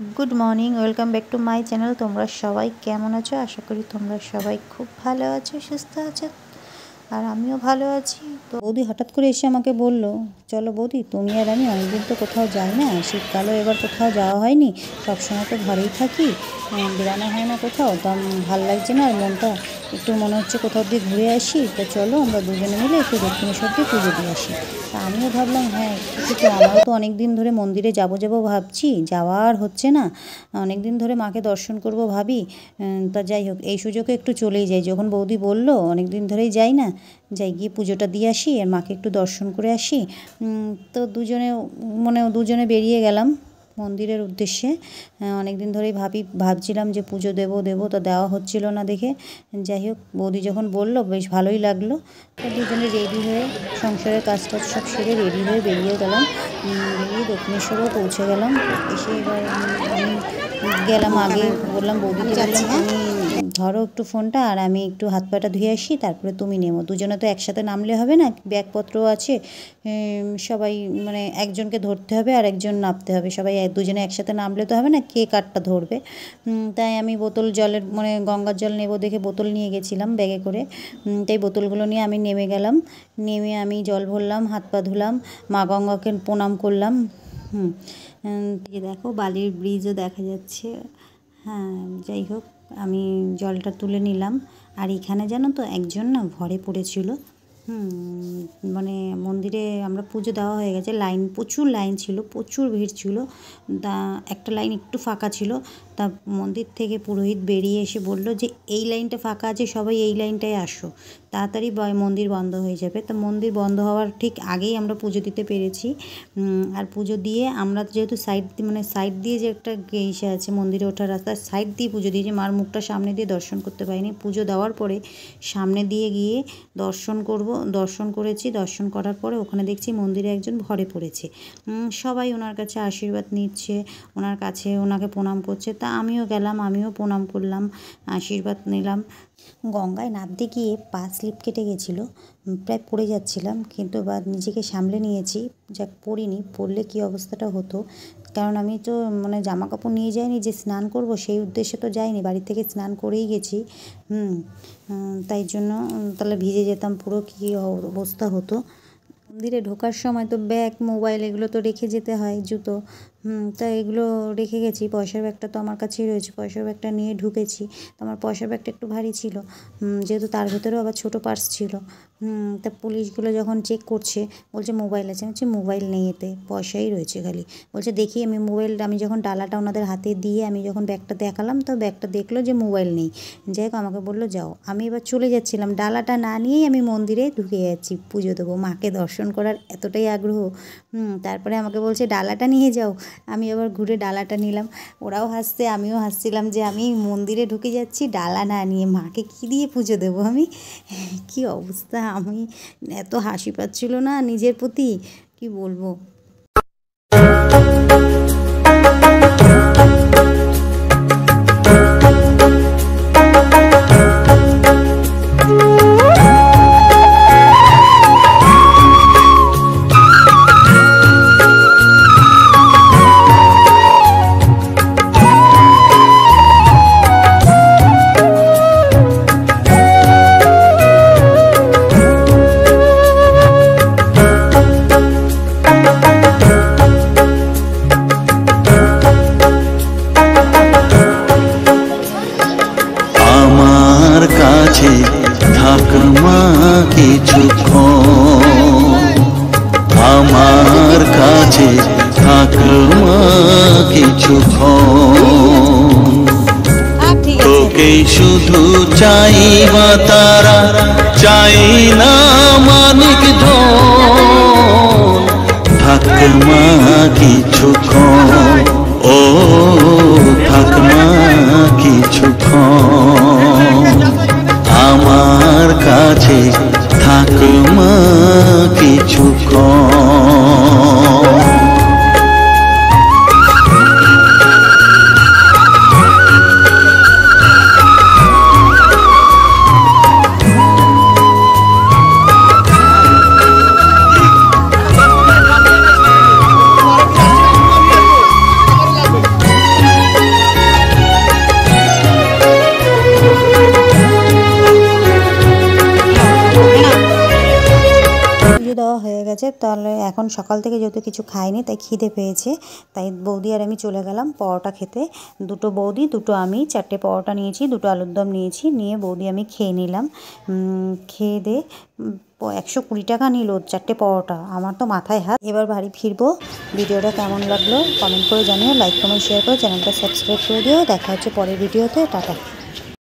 Good morning welcome back to my channel. तुम्हारा सबाई केमन आछो? आशा करी तुम्हारा सबाई खूब भालो आछो, सुस्थ आछो और आमिও ভালো আছি। তো বৌদি হঠাৎ করে এসে আমাকে বলল, চলো বৌদি তুমি আর আমি অনেকদিন তো কোথাও যাই না, শীতকালও এবার কোথাও যাওয়া হয়নি, সবসময় তো ঘরেই থাকি, বেরানো হয় না কোথাও, তো ভালো লাগছে না আর মনটা একটু মনে হচ্ছে কোথাও দিয়ে ঘুরে আসি, তো চলো আমরা দুজনে মিলে একটু দক্ষিণেশ্বর দিয়ে পুজো দিয়ে আসি। তা আমিও ভাবলাম হ্যাঁ ঠিকই, আমারও তো অনেক দিন ধরে মন্দিরে যাবো ভাবছি, যাওয়া আর হচ্ছে না, অনেক দিন ধরে মাকে দর্শন করব ভাবি। তা যাই হোক এই সুযোগে একটু চলেই যাই, যখন বৌদি বলল অনেক দিন ধরেই যাই না, যাই গিয়ে পুজোটা দিয়ে আসি আর মাকে একটু দর্শন করে আসি। তো দুজনে বেরিয়ে গেলাম মন্দিরের উদ্দেশ্যে। অনেক দিন ধরেই ভাবছিলাম যে পুজো দেবো তো দেওয়া হচ্ছিল না দেখে, যাই হোক বৌদি যখন বলল বেশ ভালোই লাগলো। তো দুজনে রেডি হয়ে সংসারের কাজ সব সেরে রেডি হয়ে বেরিয়ে গেলাম, বেরিয়ে দক্ষিণেশ্বরেও পৌঁছে গেলাম। এসে এবার আমি গেলাম, আগে বললাম বৌদিকে, বললাম তুমি ধরো একটু ফোনটা আর আমি একটু হাত পাটা ধুয়ে আসি, তারপরে তুমি নেমো, দুজনে তো একসাথে নামলে হবে না, ব্যাগপত্র আছে সবাই, মানে একজনকে ধরতে হবে আর একজন নামতে হবে, সবাই দুজনে একসাথে নামলে তো হবে না, কে কারটা ধরবে। তাই আমি বোতল জলের গঙ্গার জল নেবো দেখে বোতল নিয়ে গেছিলাম ব্যাগে করে, তাই বোতলগুলো নিয়ে আমি নেমে গেলাম। নেমে আমি জল ভরলাম, হাত পা ধুলাম, মা গঙ্গাকে প্রণাম করলাম। দেখো বালির ব্রিজও দেখা যাচ্ছে। হ্যাঁ যাই হোক আমি জলটা তুলে নিলাম। আর এখানে জানো তো একজন না ভরে পড়েছিল, মানে মন্দিরে আমরা পুজো দেওয়া হয়ে গেছে, প্রচুর লাইন ছিল, প্রচুর ভিড় ছিল, তা একটা লাইন একটু ফাঁকা ছিল, তা মন্দির থেকে পুরোহিত বেরিয়ে এসে বলল যে এই লাইনটা ফাঁকা আছে, সবাই এই লাইনটায় আসো, তাড়াতাড়ি মন্দির বন্ধ হয়ে যাবে। তো মন্দির বন্ধ হওয়ার ঠিক আগেই আমরা পুজো দিতে পেরেছি। আর পুজো দিয়ে আমরা যেহেতু সাইড দিয়ে যে একটা ইসে আছে মন্দিরে ওঠার রাস্তার সাইড দিয়ে পুজো দিয়েছি, মার মুখটা সামনে দিয়ে দর্শন করতে পারিনি, পুজো দেওয়ার পরে সামনে দিয়ে গিয়ে দর্শন করেছি। দর্শন করার পরে ওখানে দেখছি মন্দিরে একজন ভরে পড়েছে, সবাই ওনার কাছে আশীর্বাদ নিচ্ছে, ওনাকে প্রণাম করছে। তা আমিও গেলাম, আমিও প্রণাম করলাম, আশীর্বাদ নিলাম। গঙ্গায় নামতে গিয়ে পা স্লিপ কেটে গেছিলো, প্রায় পড়ে যাচ্ছিলাম, কিন্তু নিজেকে সামলে নিয়েছি, যাক পড়িনি, পড়লে কী অবস্থাটা হতো, কারণ আমি তো জামা কাপড় নিয়ে যাইনি যে স্নান করব, সেই উদ্দেশ্যে তো যাইনি, বাড়ি থেকে স্নান করেই গেছি। তাই জন্য তাহলে ভিজে যেতাম পুরো, কী অবস্থা হতো। মন্দিরে ঢোকার সময় তো ব্যাগ মোবাইল এগুলো তো রেখে যেতে হয়, জুতো, তা এগুলো রেখে গেছি। পয়সার ব্যাগটা তো আমার কাছেই রয়েছে, পয়সার ব্যাগটা নিয়ে ঢুকেছি। তো আমার পয়সার ব্যাগটা একটু ভারী ছিল, যেহেতু তার ভেতরেও আবার ছোটো পার্স ছিল। তা পুলিশগুলো যখন চেক করছে বলছে মোবাইল আছে, আমি বলছি মোবাইল নেই, এতে পয়সাই রয়েছে খালি। বলছে দেখি, আমি যখন ডালাটা ওনাদের হাতে দিয়ে আমি যখন ব্যাগটা দেখালাম, তো ব্যাগটা দেখলো যে মোবাইল নেই। যাই হোক আমাকে বললো যাও, আমি এবার চলে যাচ্ছিলাম, ডালাটা না নিয়েই আমি মন্দিরে ঢুকে যাচ্ছি, পুজো দেবো, মাকে দর্শন করার এতটাই আগ্রহ। তারপরে আমাকে বলছে ডালাটা নিয়ে যাও, আমি আবার ঘুরে ডালাটা নিলাম। ওরাও হাসছে, আমিও হাসছিলাম যে আমি মন্দিরে ঢুকে যাচ্ছি ডালা না নিয়ে, মাকে কী দিয়ে পুজো দেবো আমি, কী অবস্থা। আমি এত হাসি পাচ্ছিল না নিজের প্রতি, কি বলবো। থাকমা কিছুক্ষণ, আমার কাছে থাকমা কিছুক্ষণ, তোকেই শুধু চাইবা তারা, চাই না মানিক ধন, থাকমা কিছুক্ষণ, ও থাকমা কিছুক্ষণ, আমার কাছে থাকমা কিছুক্ষণ। গেছে। তাহলে এখন সকাল থেকে যেহেতু কিছু খাইনি তাই খিদে পেয়েছে, তাই বৌদি আর আমি চলে গেলাম পরোটা খেতে। দুটো বৌদি দুটো আমি 4টে পরোটা নিয়েছি, 2টো আলুর দম নিয়েছি, নিয়ে বৌদি আমি খেয়ে নিলাম। খেয়ে দিয়ে 120 টাকা নিল 4টে পরোটা, আমার তো মাথায় হাত। এবার বাড়ি ফিরবো। ভিডিওটা কেমন লাগলো কমেন্ট করে জানিও, লাইক কমেন্ট শেয়ার করে চ্যানেলটা সাবস্ক্রাইব করে দিও। দেখা হচ্ছে পরের ভিডিওতে, টাটা।